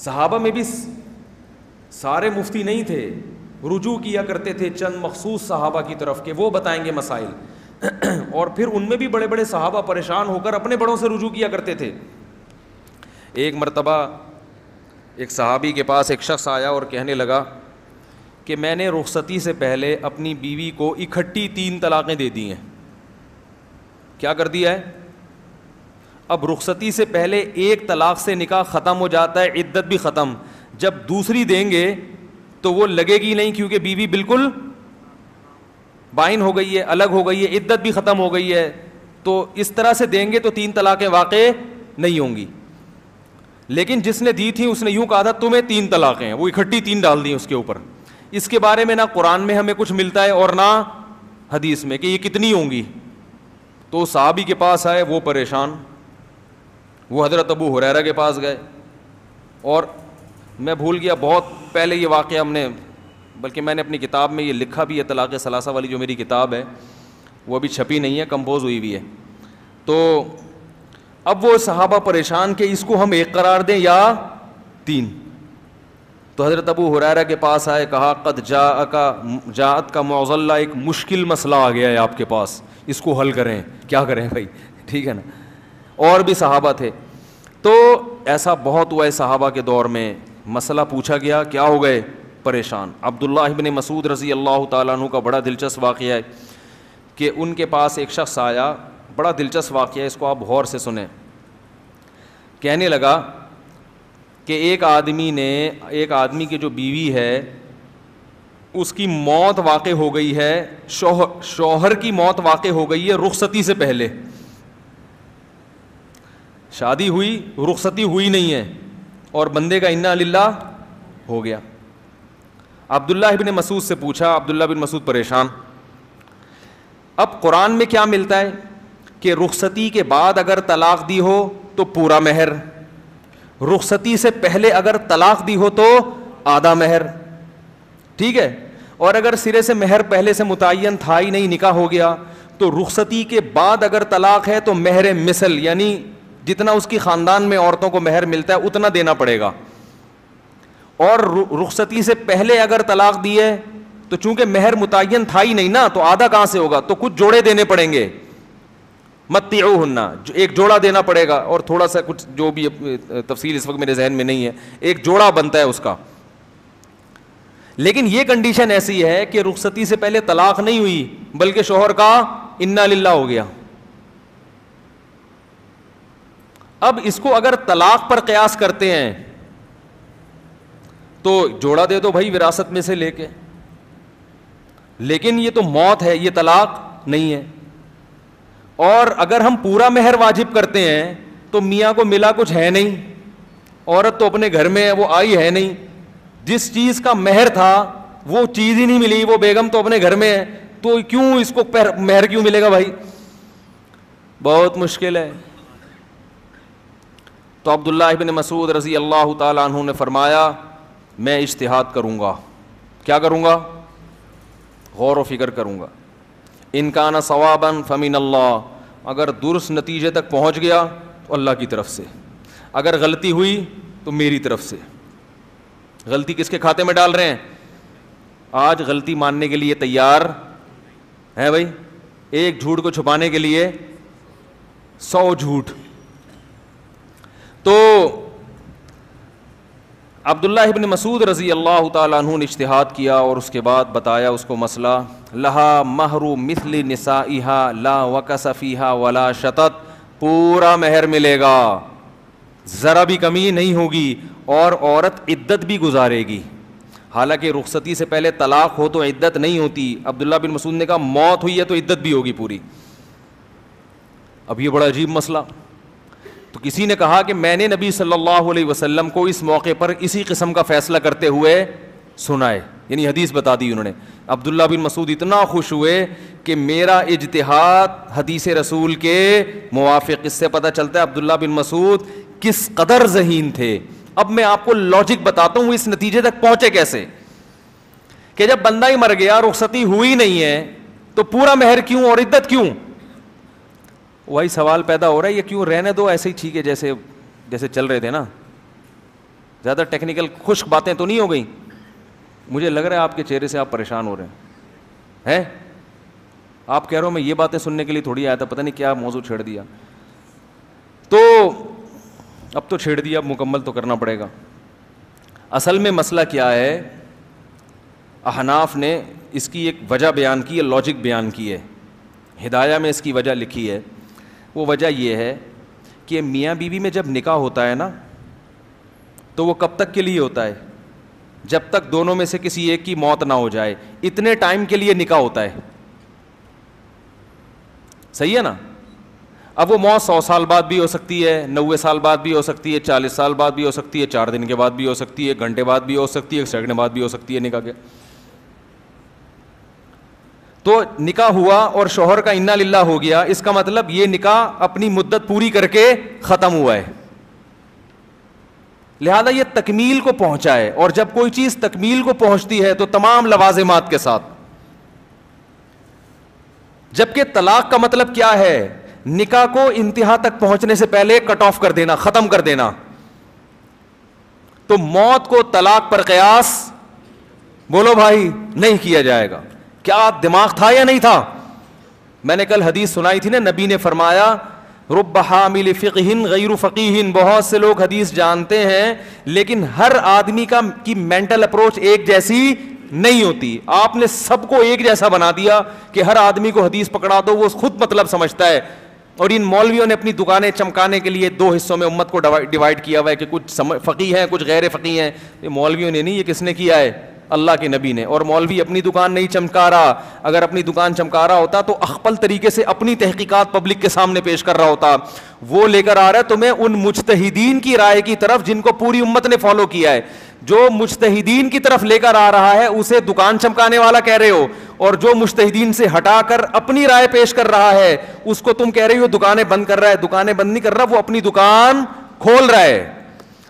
صحابہ میں بھی سارے مفتی نہیں تھے, رجوع کیا کرتے تھے چند مخصوص صحابہ کی طرف کہ وہ بتائیں گے مسائل, اور پھر ان میں بھی بڑے بڑے صحابہ پریشان ہو کر اپنے بڑوں سے رجوع کیا کرتے تھے. ایک مرتبہ ایک صحابی کے پاس ایک شخص آیا اور کہنے لگا کہ میں نے رخصتی سے پہلے اپنی بیوی کو اکٹھی 3 طلاقیں دے دی ہیں. کیا کر دیا ہے؟ اب رخصتی سے پہلے ایک طلاق سے نکاح ختم ہو جاتا ہے, عدت بھی ختم. جب دوسری دیں گے تو وہ لگے گی نہیں, کیونکہ بیوی بالکل بائن ہو گئی ہے, الگ ہو گئی ہے, عدت بھی ختم ہو گئی ہے. تو اس طرح سے دیں گے تو 3 طلاقیں واقع نہیں ہوں گی. لیکن جس نے دی تھی اس نے یوں کہا تھا تمہیں 3 طلاقیں ہیں, وہ اکٹھی 3 ڈال دی اس کے اوپر. اس کے بارے میں نہ قرآن میں ہمیں کچھ ملتا ہے اور نہ حدیث میں کہ یہ کتنی ہوں گی. تو صحابی کے پاس آئے, وہ پریشان, وہ حضرت ابو ہریرہ کے پاس گئے. اور میں بھول گیا, بہت پہلے یہ واقعہ ہم نے, بلکہ میں نے اپنی کتاب میں یہ لکھا بھی ہے, طلاق ثلاثہ والی جو میری کتاب ہے وہ ابھی چھپی نہیں ہے, کمپوز ہوئی ہوئی ہے. تو اب وہ صحابہ پریشان کہ اس کو ہم 1 قرار دیں یا 3. تو حضرت ابو ہریرہ کے پاس آئے, کہا قد جاءت کا معضلہ, ایک مشکل مسئلہ آ گیا ہے آپ کے پاس, اس کو حل کریں. کیا کریں بھائی, ٹھیک ہے نا. اور بھی صحابہ تھے. تو ایسا بہت ہوا ہے صحابہ کے دور میں, مسئلہ پوچھا گیا, کیا ہو گئے, پریشان. عبداللہ ابن مسعود رضی اللہ تعالیٰ عنہ کا بڑا دلچسپ واقعہ ہے کہ ان کے پاس ایک شخص آیا, بڑا دلچسپ واقعہ ہے, اس کو آپ غور سے سنیں. کہنے لگا کہ ایک آدمی کی جو بیوی ہے اس کی موت واقع ہو گئی ہے, شوہر کی موت واقع ہو گئی ہے رخصتی سے پہلے. شادی ہوئی, رخصتی ہوئی نہیں ہے, اور بندے کا انا للہ ہو گیا. عبداللہ ابن مسعود سے پوچھا, عبداللہ بن مسعود پریشان. اب قرآن میں کیا ملتا ہے کہ رخصتی کے بعد اگر طلاق دی ہو تو پورا مہر, رخصتی سے پہلے اگر طلاق دی ہو تو آدھا مہر, ٹھیک ہے. اور اگر سرے سے مہر پہلے سے متعین تھا ہی نہیں, نکاح ہو گیا, تو رخصتی کے بعد اگر طلاق ہے تو مہر مثل, یعنی جتنا اس کی خاندان میں عورتوں کو مہر ملتا ہے اتنا دینا پڑے گا. اور رخصتی سے پہلے اگر طلاق دی ہے تو چونکہ مہر متعین تھا ہی نہیں نا, تو آدھا کہاں سے ہوگا, تو کچھ جوڑے دینے پڑیں گے. متعوہن, ایک جوڑا دینا پڑے گا, اور تھوڑا سا کچھ جو بھی تفصیل اس وقت میرے ذہن میں نہیں ہے, ایک جوڑا بنتا ہے اس کا. لیکن یہ کنڈیشن ایسی ہے کہ رخصتی سے پہلے طلاق نہیں ہوئی بلکہ شوہر کا انا للہ ہو گیا. اب اس کو اگر طلاق پر قیاس کرتے ہیں تو جوڑا دے دو بھائی وراثت میں سے لے کے, لیکن یہ تو موت ہے, یہ طلاق نہیں ہے. اور اگر ہم پورا مہر واجب کرتے ہیں تو میاں کو ملا کچھ ہے نہیں, عورت تو اپنے گھر میں ہے, وہ آئی ہے نہیں, جس چیز کا مہر تھا وہ چیز ہی نہیں ملی, وہ بیگم تو اپنے گھر میں ہے, تو کیوں اس کو مہر کیوں ملے گا بھائی, بہت مشکل ہے. تو عبداللہ ابن مسعود رضی اللہ تعالیٰ عنہ نے فرمایا میں اجتہاد کروں گا. کیا کروں گا؟ غور و فکر کروں گا. ان کان صوابا فمن اللہ, اگر درست نتیجے تک پہنچ گیا تو اللہ کی طرف سے, اگر غلطی ہوئی تو میری طرف سے. غلطی کس کے کھاتے میں ڈال رہے ہیں؟ آج غلطی ماننے کے لیے تیار ہے بھائی, ایک جھوٹ کو چھپانے کے لیے 100 جھوٹ. تو عبداللہ ابن مسعود رضی اللہ تعالیٰ عنہ نے اجتہاد کیا اور اس کے بعد بتایا اس کو مسئلہ, لہا مہر مثل نسائها لا وکس فیہا ولا شطط, پورا مہر ملے گا, ذرا بھی کمی نہیں ہوگی, اور عورت عدت بھی گزارے گی. حالانکہ رخصتی سے پہلے طلاق ہو تو عدت نہیں ہوتی. عبداللہ بن مسعود نے کہا موت ہوئی ہے تو عدت بھی ہوگی پوری. اب یہ بڑا عجیب مسئلہ. تو کسی نے کہا کہ میں نے نبی صلی اللہ علیہ وسلم کو اس موقع پر اسی قسم کا فیصلہ کرتے ہوئے سنا ہے, یعنی حدیث بتا دی انہوں نے. عبداللہ بن مسعود اتنا خوش ہوئے کہ میرا اجتہاد حدیث رسول کے موافق. اس سے پتہ چلتا ہے عبداللہ بن مسعود کس قدر ذہین تھے. اب میں آپ کو لاجک بتاتا ہوں اس نتیجے تک پہنچے کیسے, کہ جب بندہ ہی مر گیا, رخصتی ہوئی نہیں ہے, تو پورا مہر کیوں اور عدت کیوں؟ وہی سوال پیدا ہو رہا ہے, یہ کیوں, رہنے دو ایسے ہی ٹھیک ہے جیسے چل رہے تھے نا. زیادہ ٹیکنیکل خشک باتیں تو نہیں ہو گئیں؟ مجھے لگ رہا ہے آپ کے چہرے سے آپ پریشان ہو رہے ہیں. آپ کہہ رہے ہو میں یہ باتیں سننے کے لیے تھوڑی آیا تھا, پتہ نہیں کیا موضوع چھیڑ دیا. تو اب تو چھیڑ دیا, اب مکمل تو کرنا پڑے گا. اصل میں مسئلہ کیا ہے, احناف نے اس کی ایک وجہ بیان کی ہے, لاجک بیان کی ہے, ہدایہ میں اس کی وجہ لکھی ہے. وہ وجہ یہ ہے کہ میاں بیوی میں جب نکاح ہوتا ہے نا تو وہ کب تک کے لیے ہوتا ہے؟ جب تک دونوں میں سے کسی ایک کی موت نہ ہو جائے, اتنے ٹائم کے لیے نکاح ہوتا ہے. صحیح ہے نا؟ اب وہ موت 100 سال بعد بھی ہو سکتی ہے, 90 سال بعد بھی ہو سکتی ہے, 40 سال بعد بھی ہو سکتی ہے, 4 دن کے بعد بھی ہو سکتی ہے, 1 گھنٹے بعد بھی ہو سکتی ہے, 1 سیکنڈ بعد بھی ہو سکتی ہے نکاح کے. تو نکاح ہوا اور شوہر کا انا للہ ہو گیا, اس کا مطلب یہ نکاح اپنی مدت پوری کر کے ختم ہوا ہے. لہذا یہ تکمیل کو پہنچا ہے, اور جب کوئی چیز تکمیل کو پہنچتی ہے تو تمام لوازمات کے ساتھ. جبکہ طلاق کا مطلب کیا ہے؟ نکاح کو انتہا تک پہنچنے سے پہلے کٹ آف کر دینا, ختم کر دینا. تو موت کو طلاق پر قیاس بولو بھائی نہیں کیا جائے گا. کیا دماغ تھا یا نہیں تھا؟ میں نے کل حدیث سنائی تھی نا, نبی نے فرمایا رب حامل فقہ غیر فقیہ, بہت سے لوگ حدیث جانتے ہیں لیکن ہر آدمی کی مینٹل اپروچ ایک جیسی نہیں ہوتی. آپ نے سب کو ایک جیسا بنا دیا کہ ہر آدمی کو حدیث پکڑا دو, وہ خود مطلب سمجھتا ہے. اور ان مولویوں نے اپنی دکانیں چمکانے کے لیے 2 حصوں میں امت کو ڈیوائیڈ کیا ہوا ہے کہ کچھ فقیہ ہیں کچھ غیر فقیہ ہیں. یہ مولویوں نے نہیں, یہ کس نے کیا ہے؟ اللہ کے نبی نے. اور مولوی اپنی دکان نہیں چمکا رہا, اگر اپنی دکان چمکا رہا ہوتا تو اخپل طریقے سے اپنی تحقیقات پبلک کے سامنے پیش کر رہا ہوتا. وہ لے کر آ رہا ہے تمہیں ان مجتہدین کی رائے کی طرف جن کو پوری امت نے فالو کیا ہے. جو مجتہدین کی طرف لے کر آ رہا ہے اسے دکان چمکانے والا کہہ رہے ہو, اور جو مجتہدین سے ہٹا کر اپنی رائے پیش کر رہا ہے اس کو تم کہہ رہے ہو دکانیں بند کر رہا ہے. دکانیں بند نہیں کر رہا, وہ اپنی دکان کھول رہا ہے.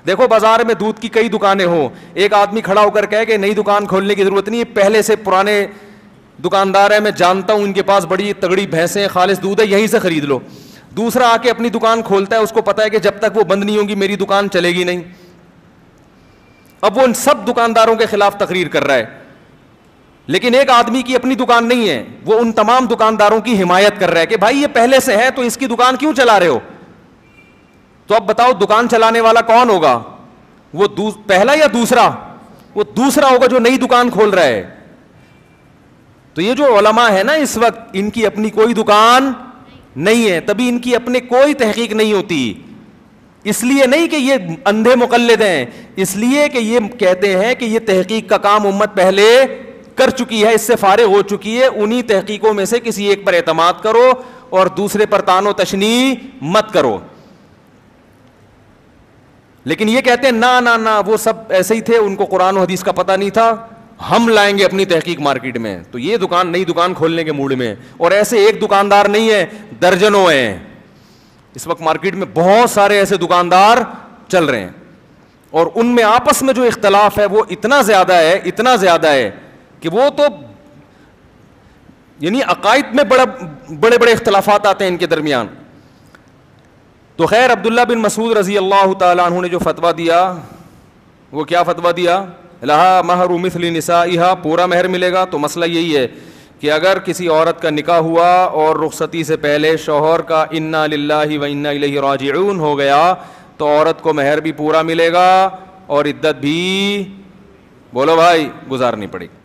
دیکھو بازار میں دودھ کی کئی دکانیں ہوں, ایک آدمی کھڑا ہو کر کہے کہ نئی دکان کھولنے کی ضرورت نہیں ہے, پہلے سے پرانے دکاندار ہیں, میں جانتا ہوں ان کے پاس بڑی تگڑی بھینسیں خالص دودھ ہے, یہیں سے خرید لو. دوسرا آ کے اپنی دکان کھولتا ہے, اس کو پتا ہے کہ جب تک وہ بند نہیں ہوگی میری دکان چلے گی نہیں. اب وہ ان سب دکانداروں کے خلاف تقریر کر رہا ہے, لیکن ایک آدمی کی اپنی دکان نہیں ہے, وہ ان تمام دکانداروں کی حمایت کر رہا ہے کہ بھائی یہ پہلے سے ہے تو اس کی دکان کیوں چلا رہے ہو. تو اب بتاؤ دکان چلانے والا کون ہوگا, وہ پہلا یا دوسرا؟ وہ دوسرا ہوگا جو نئی دکان کھول رہا ہے. تو یہ جو علماء ہے نا اس وقت, ان کی اپنی کوئی دکان نہیں ہے, تبھی ان کی اپنے کوئی تحقیق نہیں ہوتی. اس لیے نہیں کہ یہ اندھے مقلد ہیں, اس لیے کہ یہ کہتے ہیں کہ یہ تحقیق کا کام امت پہلے کر چکی ہے, اس سے فارغ ہو چکی ہے. انہی تحقیقوں میں سے کسی ایک پر اعتماد کرو اور دوسرے پر طعن و تشنیع مت کرو. لیکن یہ کہتے ہیں نہ نہ نہ وہ سب ایسے ہی تھے, ان کو قرآن و حدیث کا پتہ نہیں تھا, ہم لائیں گے اپنی تحقیق مارکیٹ میں. تو یہ دکان نئی دکان کھولنے کے موڈ میں, اور ایسے ایک دکاندار نہیں ہے, درجنوں ہیں اس وقت مارکیٹ میں. بہت سارے ایسے دکاندار چل رہے ہیں, اور ان میں آپس میں جو اختلاف ہے وہ اتنا زیادہ ہے کہ وہ تو یعنی عقائد میں بڑے بڑے اختلافات آتے ہیں ان کے درمیان. تو خیر عبداللہ بن مسعود رضی اللہ تعالیٰ عنہ نے جو فتویٰ دیا, وہ کیا فتویٰ دیا؟ لہا مہر مثل نسائها, پورا مہر ملے گا. تو مسئلہ یہی ہے کہ اگر کسی عورت کا نکاح ہوا اور رخصتی سے پہلے شوہر کا انا للہ و انا الیہ راجعون ہو گیا تو عورت کو مہر بھی پورا ملے گا اور عدت بھی بولو بھائی گزارنی پڑے گی.